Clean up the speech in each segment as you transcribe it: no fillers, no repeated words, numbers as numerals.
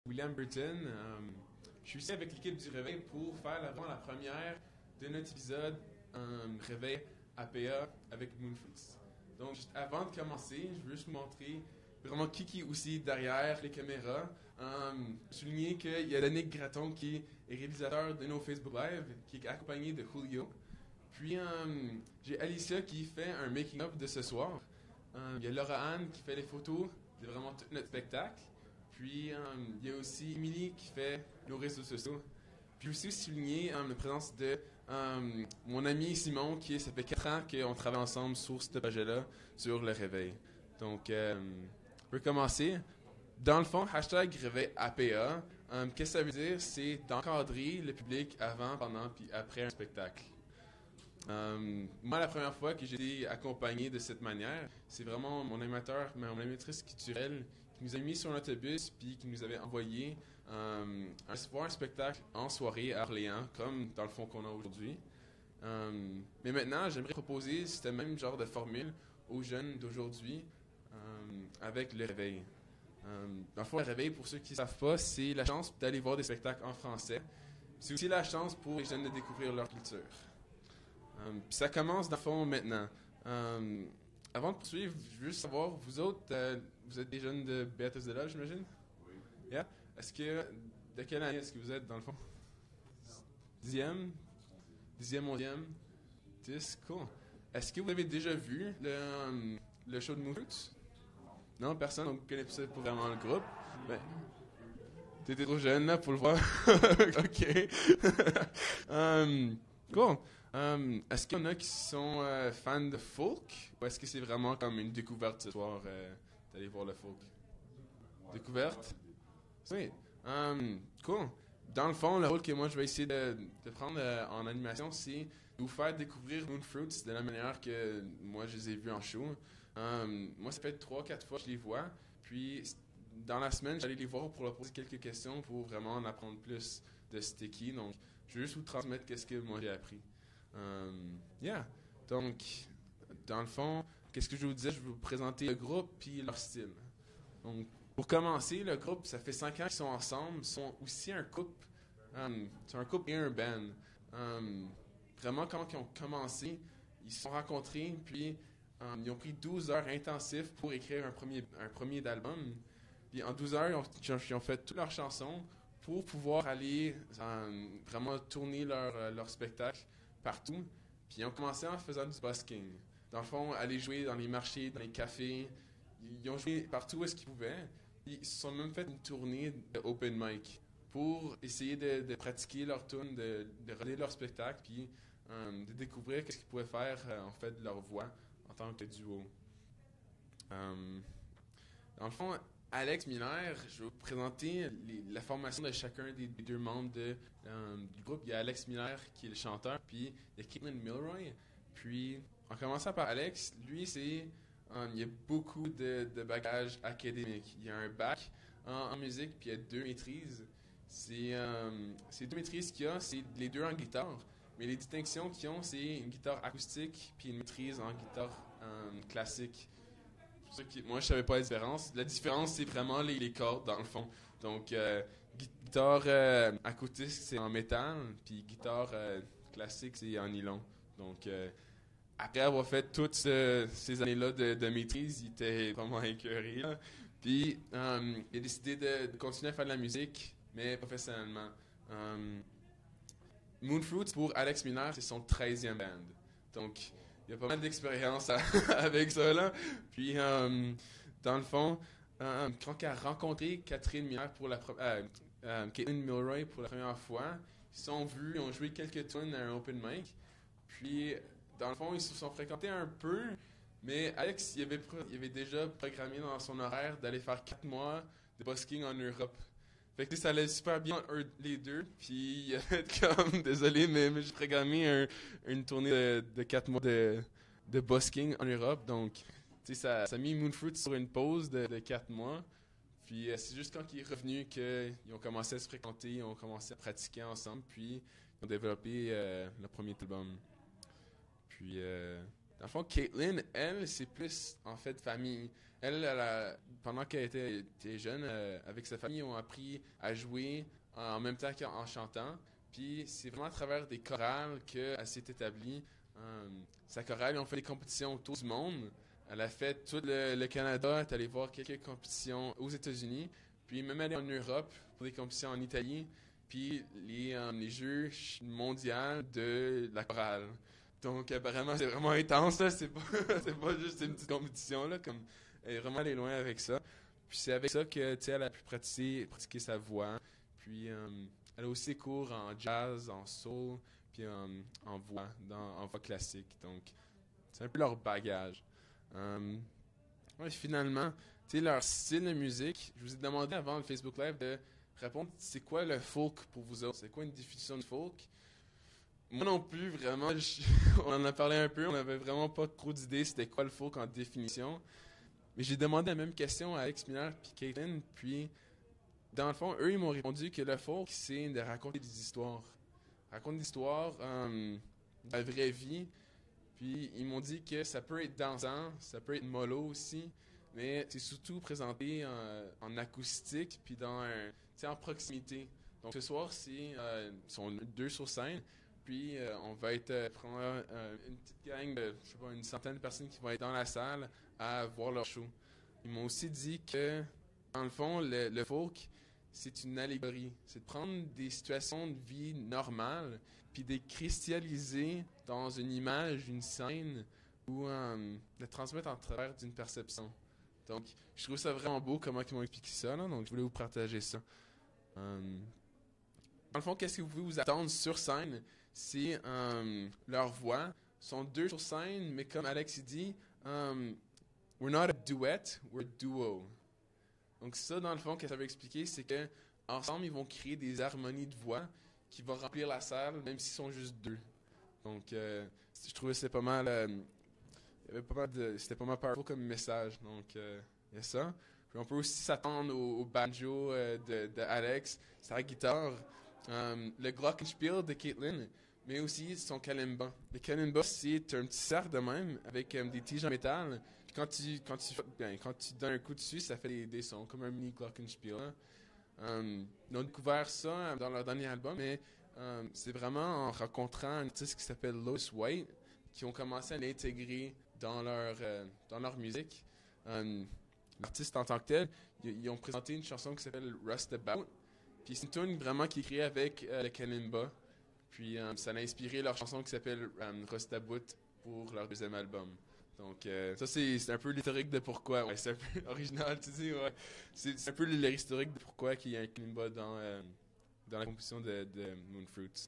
William Burton. Je suis ici avec l'équipe du Réveil pour faire vraiment la première de notre épisode Réveil APA avec Moonfruits. Donc, juste avant de commencer, je veux juste vous montrer vraiment qui est aussi derrière les caméras. Souligner qu'il y a Yannick Graton qui est réalisateur de nos Facebook Live, qui est accompagné de Julio. Puis, j'ai Alicia qui fait un making-up de ce soir. Il y a Laura Anne qui fait les photos de vraiment tout notre spectacle. Puis, il y a aussi Émilie qui fait nos réseaux sociaux. Puis aussi souligner la présence de mon ami Simon, ça fait 4 ans qu'on travaille ensemble sur ce projet-là, sur le réveil. Donc, on peut commencer. Dans le fond, hashtag réveil APA, qu'est-ce que ça veut dire? C'est d'encadrer le public avant, pendant puis après un spectacle. Moi, la première fois que j'ai été accompagné de cette manière, c'est vraiment mon animatrice culturelle qui nous a mis sur l'autobus puis qui nous avait envoyé voir un spectacle en soirée à Orléans, comme dans le fond qu'on a aujourd'hui. Mais maintenant, j'aimerais proposer ce même genre de formule aux jeunes d'aujourd'hui avec le réveil. Dans le fond, le réveil, pour ceux qui ne savent pas, c'est la chance d'aller voir des spectacles en français. C'est aussi la chance pour les jeunes de découvrir leur culture. Puis ça commence dans le fond maintenant. Avant de poursuivre, je veux juste savoir, vous autres, vous êtes des jeunes de Bethesda, j'imagine? Oui. Yeah? De quelle année est-ce que vous êtes, dans le fond? 10e? 10e, 11e? 10, cool. Est-ce que vous avez déjà vu le show de Moonfruits? Non, personne? Donc, vous connaissez pas vraiment le groupe? Ben, t'étais trop jeune, là, pour le voir. OK. Cool. Est-ce qu'il y en a qui sont fans de folk? Ou est-ce que c'est vraiment comme une découverte ce soir d'aller voir le folk? Découverte? Oui. Cool. Dans le fond, le rôle que moi je vais essayer de prendre en animation, c'est de vous faire découvrir Moonfruits de la manière que moi je les ai vus en show. Moi, ça fait 3-4 fois que je les vois. Puis, dans la semaine, j'allais les voir pour leur poser quelques questions pour vraiment en apprendre plus de c'était qui. Donc, je vais juste vous transmettre qu'est-ce que moi j'ai appris. Donc, dans le fond, qu'est-ce que je vous disais? Je vais vous présenter le groupe puis leur style. Donc, pour commencer, le groupe, ça fait 5 ans qu'ils sont ensemble. Ils sont aussi un couple. C'est un couple et un band. Vraiment, quand ils ont commencé, ils se sont rencontrés, puis ils ont pris 12 heures intensives pour écrire un premier album. Puis en 12 heures, ils ont fait toutes leurs chansons pour pouvoir aller vraiment tourner leur spectacle partout. Puis ils ont commencé en faisant du busking. Dans le fond, aller jouer dans les marchés, dans les cafés. Ils ont joué partout où est-ce qu'ils pouvaient. Ils se sont même fait une tournée de open mic pour essayer de pratiquer leur tune, de relayer leur spectacle, puis de découvrir qu'est-ce qu'ils pouvaient faire en fait de leur voix en tant que duo. Dans le fond, Alex Miller, je vais vous présenter la formation de chacun des deux membres du groupe. Il y a Alex Miller qui est le chanteur, puis il y a Caitlin Milroy. Puis, en commençant par Alex, lui, il y a beaucoup de bagages académiques. Il y a un bac en musique, puis il y a 2 maîtrises. Ces 2 maîtrises qu'il y a, c'est les 2 en guitare. Mais les distinctions qu'ils ont, c'est une guitare acoustique, puis une maîtrise en guitare classique. Moi, je savais pas la différence. La différence, c'est vraiment les cordes, dans le fond. Donc, guitare acoustique, c'est en métal, puis guitare classique, c'est en nylon. Donc, après avoir fait toutes ces années-là de maîtrise, il était vraiment écœuré, là. Puis, il a décidé de continuer à faire de la musique, mais professionnellement. Moonfruits, pour Alex Miller, c'est son 13e band. Donc, il y a pas mal d'expérience avec ça, là. Puis, dans le fond, quand il a rencontré Caitlin Milroy pour la première fois, ils se sont vus, ils ont joué quelques tunes à un open mic. Puis, dans le fond, ils se sont fréquentés un peu, mais Alex, il avait déjà programmé dans son horaire d'aller faire 4 mois de busking en Europe. Fait que ça allait super bien les deux, puis il a fait comme, désolé, mais j'ai programmé une tournée de 4 mois de busking en Europe, donc ça a mis Moonfruits sur une pause de 4 mois, puis c'est juste quand il est revenu qu'ils ont commencé à se fréquenter, ils ont commencé à pratiquer ensemble, puis ils ont développé le premier album. Puis, Dans le fond, Caitlyn, elle, c'est plus, en fait, famille. Pendant qu'elle était jeune, avec sa famille, ils ont appris à jouer en même temps qu'en chantant. Puis c'est vraiment à travers des chorales qu'elle s'est établie. Sa chorale, ils ont fait des compétitions autour du monde. Elle a fait tout le Canada, elle est allée voir quelques compétitions aux États-Unis. Puis même allée en Europe pour des compétitions en Italie. Puis les jeux mondiaux de la chorale. Donc, apparemment, c'est vraiment intense, là. C'est pas, c'est pas juste une petite compétition, là. Comme, elle est vraiment allée loin avec ça. Puis c'est avec ça que, tu sais, elle a pu pratiquer sa voix. Puis, elle a aussi des cours en jazz, en soul, puis en voix, en voix classique. Donc, c'est un peu leur bagage. Ouais, finalement, tu sais, leur style de musique, je vous ai demandé avant le Facebook Live de répondre, c'est quoi le folk pour vous autres? C'est quoi une définition de folk? Moi non plus, vraiment, on en a parlé un peu, on n'avait vraiment pas trop d'idées c'était quoi le folk en définition. Mais j'ai demandé la même question à Alex Miller puis Caitlyn, puis dans le fond, eux, ils m'ont répondu que le folk, c'est de raconter des histoires. Raconter des histoires de la vraie vie, puis ils m'ont dit que ça peut être dansant, ça peut être mollo aussi, mais c'est surtout présenté en acoustique, puis en proximité. Donc ce soir, ils sont deux sur scène, puis on va être prendre une petite gang de, je sais pas, une centaine de personnes qui vont être dans la salle à voir leur show. Ils m'ont aussi dit que, dans le fond, le folk, c'est une allégorie. C'est de prendre des situations de vie normales, puis de les cristalliser dans une image, une scène, ou de les transmettre en travers d'une perception. Donc, je trouve ça vraiment beau comment ils m'ont expliqué ça, là, donc je voulais vous partager ça. Dans le fond, qu'est-ce que vous pouvez vous attendre sur scène? C'est leur voix. Ils sont deux sur scène, mais comme Alex dit, we're not a duet, we're a duo. Donc ça, dans le fond, ce que ça veut expliquer, c'est que ensemble, ils vont créer des harmonies de voix qui vont remplir la salle, même s'ils sont juste deux. Donc, je trouvais que c'était pas mal, c'était pas mal powerful comme message. Donc, il y a ça. Puis on peut aussi s'attendre au banjo de Alex, sa guitare, le glockenspiel de Caitlyn, mais aussi son kalimba. Le kalimba, c'est un petit cercle de même avec des tiges en métal. Puis quand tu donnes un coup dessus, ça fait des sons, comme un mini glockenspiel. Ils ont découvert ça dans leur dernier album, mais c'est vraiment en rencontrant un artiste qui s'appelle Lois White qui ont commencé à l'intégrer dans leur musique. L'artiste en tant que tel, ils ont présenté une chanson qui s'appelle Rust About. Puis c'est une tune vraiment qui est créée avec le kalimba. Puis ça a inspiré leur chanson qui s'appelle Rust About pour leur deuxième album. Donc ça c'est un peu l'historique de pourquoi. Ouais, c'est un peu original, tu dis, ouais. C'est un peu l'historique de pourquoi il y a un kalimba dans la composition de Moonfruits.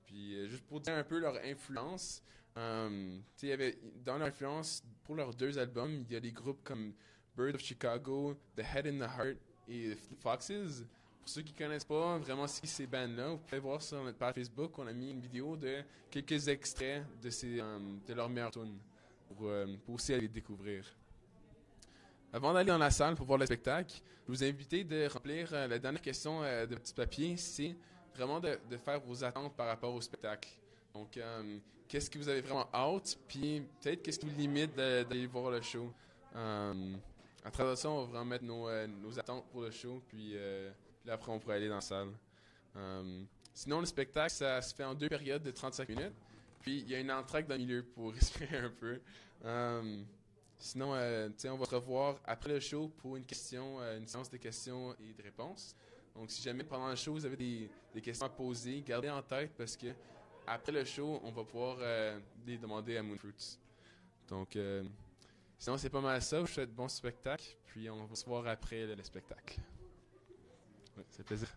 Puis juste pour dire un peu leur influence, il y avait dans leur influence pour leurs deux albums, il y a des groupes comme Bird of Chicago, The Head and the Heart et Foxes. Pour ceux qui ne connaissent pas vraiment ces bands-là, vous pouvez voir sur notre page Facebook, on a mis une vidéo de quelques extraits de leurs meilleures tunes pour aussi aller les découvrir. Avant d'aller dans la salle pour voir le spectacle, je vous invite de remplir la dernière question de petit papier, c'est vraiment de faire vos attentes par rapport au spectacle. Donc, qu'est-ce que vous avez vraiment hâte, puis peut-être qu'est-ce qui vous limite d'aller voir le show. À travers ça, on va vraiment mettre nos attentes pour le show, puis après on pourra aller dans la salle. Sinon, le spectacle, ça se fait en 2 périodes de 35 minutes, puis il y a une entracte dans le milieu pour respirer un peu. Sinon, on va se revoir après le show pour une séance de questions et de réponses. Donc, si jamais pendant le show, vous avez des questions à poser, gardez en tête parce que après le show, on va pouvoir les demander à Moonfruits. Donc, sinon, c'est pas mal ça. Je vous souhaite bon spectacle, puis on va se voir après le spectacle. Ouais, c'est un plaisir.